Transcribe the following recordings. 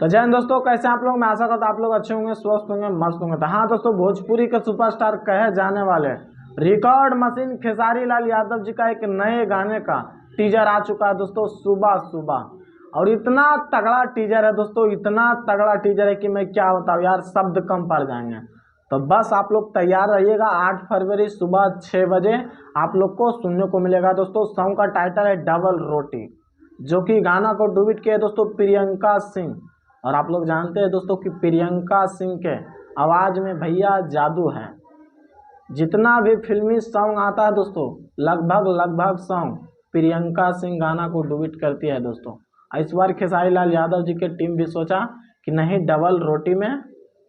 तो जय हिंद दोस्तों, कैसे आप लोग। मैं आशा करता आप लोग अच्छे होंगे, स्वस्थ होंगे, मस्त होंगे। तो हाँ दोस्तों, भोजपुरी के सुपरस्टार कहे जाने वाले रिकॉर्ड मशीन खेसारी लाल यादव जी का एक नए गाने का टीजर आ चुका है दोस्तों, सुबह सुबह। और इतना तगड़ा टीजर है दोस्तों, इतना तगड़ा टीजर है कि मैं क्या बताऊँ यार, शब्द कम पड़ जाएंगे। तो बस आप लोग तैयार रहिएगा। 8 फरवरी सुबह 6 बजे आप लोग को सुनने को मिलेगा दोस्तों। सॉन्ग का टाइटल है डबल रोटी, जो कि गाना को डुबिट किया है दोस्तों प्रियंका सिंह। और आप लोग जानते हैं दोस्तों कि प्रियंका सिंह के आवाज़ में भैया जादू है। जितना भी फिल्मी सॉन्ग आता है दोस्तों, लगभग सॉन्ग प्रियंका सिंह गाना को डुबिट करती है दोस्तों। इस बार खेसारी लाल यादव जी की टीम भी सोचा कि नहीं, डबल रोटी में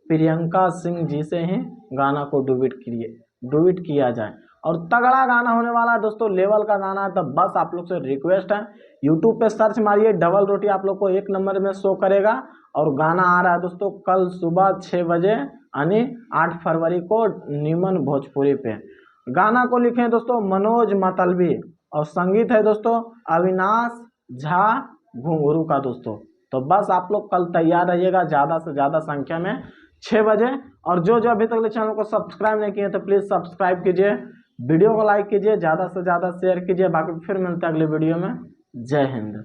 प्रियंका सिंह जी से ही गाना को डुबिट किया जाए। और तगड़ा गाना होने वाला है दोस्तों, लेवल का गाना है। तो बस आप लोग से रिक्वेस्ट है, यूट्यूब पे सर्च मारिए डबल रोटी, आप लोग को 1 नंबर में शो करेगा। और गाना आ रहा है दोस्तों कल सुबह 6 बजे, यानी 8 फरवरी को नीमन भोजपुरी पे। गाना को लिखे हैं दोस्तों मनोज मतलबी, और संगीत है दोस्तों अविनाश झा घुंघरू का दोस्तों। तो बस आप लोग कल तैयार रहिएगा ज़्यादा से ज़्यादा संख्या में 6 बजे। और जो जो अभी तक चैनल को सब्सक्राइब नहीं किए तो प्लीज़ सब्सक्राइब कीजिए, वीडियो को लाइक कीजिए, ज़्यादा से ज़्यादा शेयर कीजिए। बाकी फिर मिलते हैं अगले वीडियो में। जय हिंद।